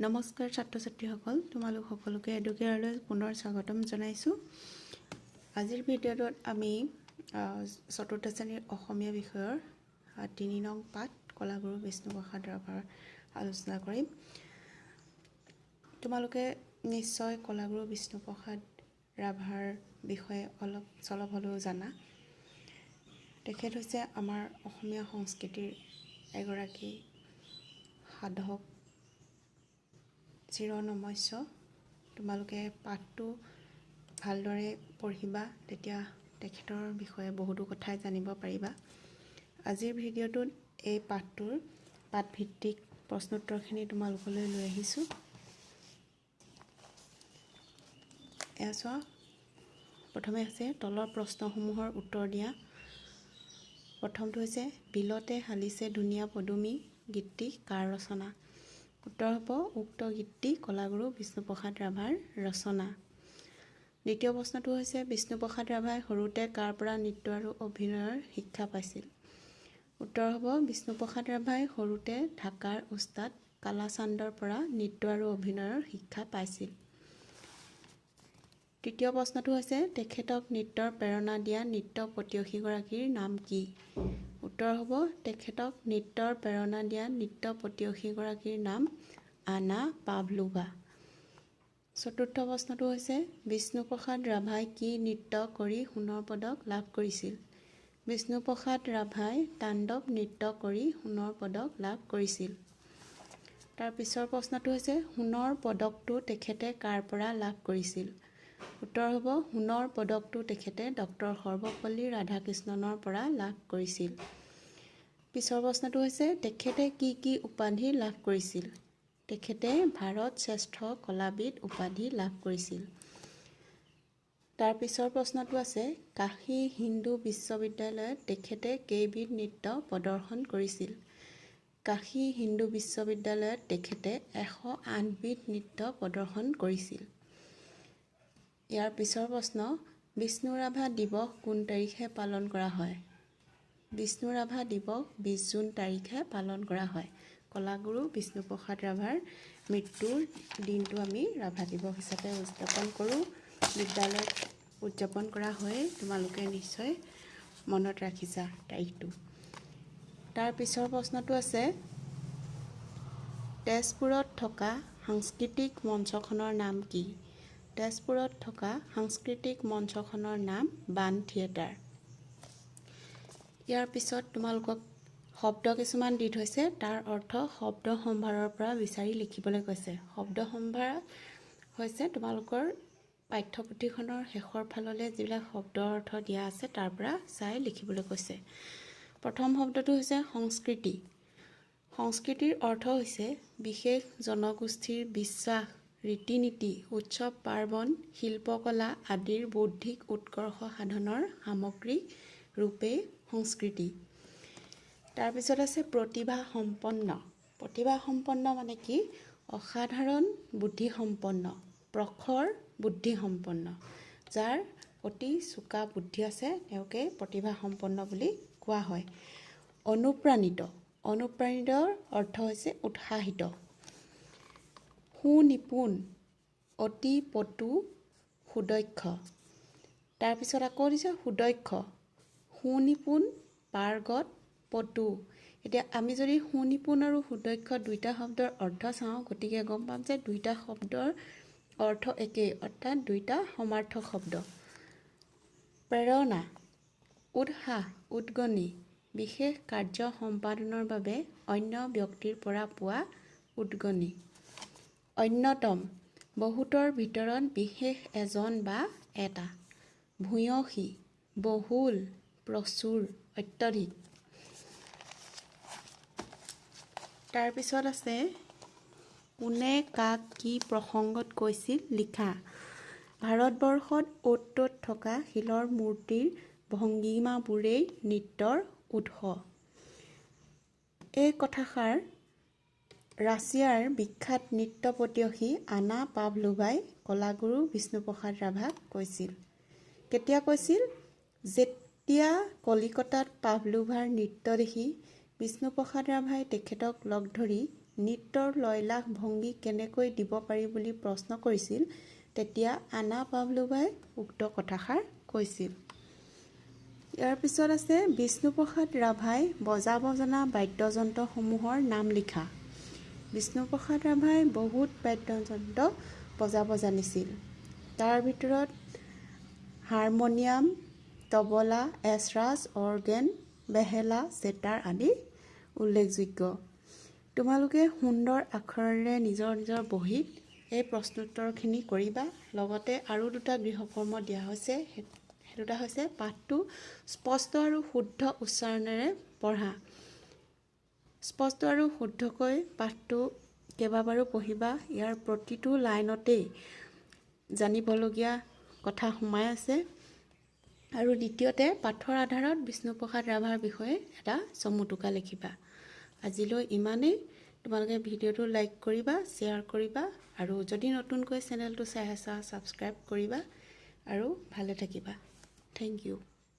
নমস্কাৰ ছাত্ৰ-ছাত্ৰীসকল, তোমালোক সকলোকে এডুকেয়াৰলৈ পুনৰ স্বাগতম জনাইছোঁ। আজিৰ ভিডিঅ'টোত আমি চতুৰ্থ শ্ৰেণীৰ অসমীয়া বিষয়ৰ ৩ নং পাঠ কলাগুৰু বিষ্ণুপ্ৰসাদ ৰাভাৰ আলোচনা কৰিম। তোমালোকে নিশ্চয় কলাগুৰু বিষ্ণুপ্ৰসাদ ৰাভাৰ বিষয়ে অলপ চলপ হ'লেও জানা। তেখেত হৈছে আমাৰ অসমীয়া সংস্কৃতিৰ এগৰাকী সাধক, চিৰনমস্য। তোমালোকে পাঠটো ভালদৰে পঢ়িবা, তেতিয়া তেখেতৰ বিষয়ে বহুতো কথাই জানিব পাৰিবা। আজিৰ ভিডিঅ'টোত এই পাঠটোৰ পাঠভিত্তিক প্ৰশ্নোত্তৰখিনি তোমালোকলৈ লৈ আহিছোঁ। এয়া চোৱা, প্ৰথমে আছে তলৰ প্ৰশ্নসমূহৰ উত্তৰ দিয়া। প্ৰথমটো হৈছে বিলতে হালিছে ধুনীয়া পদুমী গীতটি কাৰ ৰচনা? উত্তৰ হ'ব উক্ত গীতটি কলাগুৰু বিষ্ণুপ্ৰসাদ ৰাভাৰ ৰচনা। দ্বিতীয় প্ৰশ্নটো হৈছে বিষ্ণুপ্ৰসাদ ৰাভাই সৰুতে কাৰ পৰা নৃত্য আৰু অভিনয়ৰ শিক্ষা পাইছিল? উত্তৰ হ'ব বিষ্ণুপ্ৰসাদ ৰাভাই সৰুতে ঢাকাৰ উস্তাদ কালাচান্দৰ পৰা নৃত্য আৰু অভিনয়ৰ শিক্ষা পাইছিল। তৃতীয় প্ৰশ্নটো হৈছে তেখেতক নৃত্যৰ প্ৰেৰণা দিয়া নৃত্য পটীয়সীগৰাকীৰ নাম কি? উত্তৰ হ'ব তেখেতক নৃত্যৰ প্ৰেৰণা দিয়া নৃত্য পটীয়সীগৰাকীৰ নাম আনা পাভলোভা। চতুৰ্থ প্ৰশ্নটো হৈছে বিষ্ণুপ্ৰসাদ ৰাভাই কি নৃত্য কৰি সোণৰ পদক লাভ কৰিছিল? বিষ্ণুপ্ৰসাদ ৰাভাই তাণ্ডৱ নৃত্য কৰি সোণৰ পদক লাভ কৰিছিল। তাৰ পিছৰ প্ৰশ্নটো হৈছে সোণৰ পদকটো তেখেতে কাৰ পৰা লাভ কৰিছিল? উত্তৰ হ'ব সোণৰ পদকটো তেখেতে ডক্টৰ সৰ্বপল্লী ৰাধাকৃষ্ণনৰ পৰা লাভ কৰিছিল। পিছৰ প্ৰশ্নটো হৈছে তেখেতে কি কি উপাধি লাভ কৰিছিল? তেখেতে ভাৰত শ্ৰেষ্ঠ কলাবিদ উপাধি লাভ কৰিছিল। তাৰ পিছৰ প্ৰশ্নটো আছে কাশী হিন্দু বিশ্ববিদ্যালয়ত তেখেতে কেইবিধ নৃত্য প্ৰদৰ্শন কৰিছিল? কাশী হিন্দু বিশ্ববিদ্যালয়ত তেখেতে 108 বিধ নৃত্য প্ৰদৰ্শন কৰিছিল। ইয়াৰ পিছৰ প্ৰশ্ন বিষ্ণু ৰাভা দিৱস কোন তাৰিখে পালন কৰা হয়? বিষ্ণু ৰাভা দিৱস 20 জুন তাৰিখে পালন কৰা হয়। কলাগুৰু বিষ্ণুপ্ৰসাদ ৰাভাৰ মৃত্যুৰ দিনটো আমি ৰাভা দিৱস হিচাপে উদযাপন কৰোঁ। বিদ্যালয়ত উদযাপন কৰা হয়, তোমালোকে নিশ্চয় মনত ৰাখিছা তাৰিখটো। তাৰ পিছৰ প্ৰশ্নটো আছে তেজপুৰত থকা সাংস্কৃতিক মঞ্চখনৰ নাম কি? তেজপুৰত থকা সাংস্কৃতিক মঞ্চখনৰ নাম বাণ থিয়েটাৰ। ইয়াৰ পিছত তোমালোকক শব্দ কিছুমান দি থৈছে, তাৰ অৰ্থ শব্দ সম্ভাৰৰ পৰা বিচাৰি লিখিবলৈ কৈছে। শব্দ সম্ভাৰ হৈছে তোমালোকৰ পাঠ্যপুথিখনৰ শেষৰ ফাললৈ যিবিলাক শব্দৰ অৰ্থ দিয়া আছে তাৰ পৰা চাই লিখিবলৈ কৈছে। প্ৰথম শব্দটো হৈছে সংস্কৃতি। সংস্কৃতিৰ অৰ্থ হৈছে বিশেষ জনগোষ্ঠীৰ বিশ্বাস, ৰীতি-নীতি, উৎসৱ পাৰ্বণ, শিল্পকলা আদিৰ বৌদ্ধিক উৎকৰ্ষ সাধনৰ সামগ্ৰিক ৰূপেই সংস্কৃতি। তাৰপিছত আছে প্ৰতিভা সম্পন্ন। প্ৰতিভা সম্পন্ন মানে কি? অসাধাৰণ বুদ্ধিসম্পন্ন, প্ৰখৰ বুদ্ধিসম্পন্ন, যাৰ অতি চোকা বুদ্ধি আছে তেওঁকে প্ৰতিভা সম্পন্ন বুলি কোৱা হয়। অনুপ্ৰাণিত। অনুপ্ৰাণিতৰ অৰ্থ হৈছে উৎসাহিত। সুনিপুণ, অতি পটু, সুদক্ষ। তাৰপিছত আকৌ দিছে সুদক্ষ, সুনিপুণ, পাৰ্গত, পটু। এতিয়া আমি যদি সুনিপুণ আৰু সুদক্ষ দুইটা শব্দৰ অৰ্থ চাওঁ, গতিকে গম পাম যে দুইটা শব্দৰ অৰ্থ একেই, অৰ্থাৎ দুইটা সমাৰ্থক শব্দ। প্ৰেৰণা, উৎসাহ, উদ্গনি, বিশেষ কাৰ্য সম্পাদনৰ বাবে অন্য ব্যক্তিৰ পৰা পোৱা উদ্গনি। অন্যতম, বহুতৰ ভিতৰত বিশেষ এজন বা এটা। ভূয়সী, বহুল, প্ৰচুৰ, অত্যধিক। তাৰপিছত আছে কোনে কাক কি প্ৰসংগত কৈছিল লিখা। ভাৰতবৰ্ষত অ'ত ত'ত থকা শিলৰ মূৰ্তিৰ ভংগীমাবোৰেই নৃত্যৰ উৎস। এই কথাষাৰ ৰাছিয়াৰ বিখ্যাত নৃত্য পটীয়সী আনা পাভলোভাই কলাগুৰু বিষ্ণুপ্ৰসাদ ৰাভাক কৈছিল। কেতিয়া কৈছিল? যেতিয়া কলিকতাত পাভলোভাৰ নৃত্য দেখি বিষ্ণুপ্ৰসাদ ৰাভাই তেখেতক লগ ধৰি নৃত্যৰ লয়লাস ভংগী কেনেকৈ দিব পাৰি বুলি প্ৰশ্ন কৰিছিল তেতিয়া আনা পাভলোভাই উক্ত কথাষাৰ কৈছিল। ইয়াৰ পিছত আছে বিষ্ণুপ্ৰসাদ ৰাভাই বজাব জনা বাদ্যযন্ত্ৰসমূহৰ নাম লিখা। বিষ্ণুপ্ৰসাদ ৰাভাই বহুত বাদ্যযন্ত্ৰ বজাব জানিছিল। তাৰ ভিতৰত হাৰমনিয়াম, তবলা, এছৰাজ, অৰ্গেন, বেহেলা, চেতাৰ আদি উল্লেখযোগ্য। তোমালোকে সুন্দৰ আখৰেৰে নিজৰ নিজৰ বহীত এই প্ৰশ্নোত্তৰখিনি কৰিবা। লগতে আৰু দুটা গৃহকৰ্ম দিয়া হৈছে, সেই দুটা হৈছে পাঠটো স্পষ্ট আৰু শুদ্ধ উচ্চাৰণেৰে পঢ়া। স্পষ্ট আৰু শুদ্ধকৈ পাঠটো কেইবাবাৰো পঢ়িবা। ইয়াৰ প্ৰতিটো লাইনতেই জানিবলগীয়া কথা সোমাই আছে। আৰু দ্বিতীয়তে পাঠৰ আধাৰত বিষ্ণুপ্ৰসাদ ৰাভাৰ বিষয়ে এটা চমু টোকা লিখিবা। আজিলৈ ইমানেই। তোমালোকে ভিডিঅ'টো লাইক কৰিবা, শ্বেয়াৰ কৰিবা আৰু যদি নতুনকৈ চেনেলটো চাই আছা ছাবস্ক্ৰাইব কৰিবা আৰু ভালে থাকিবা। Thank U.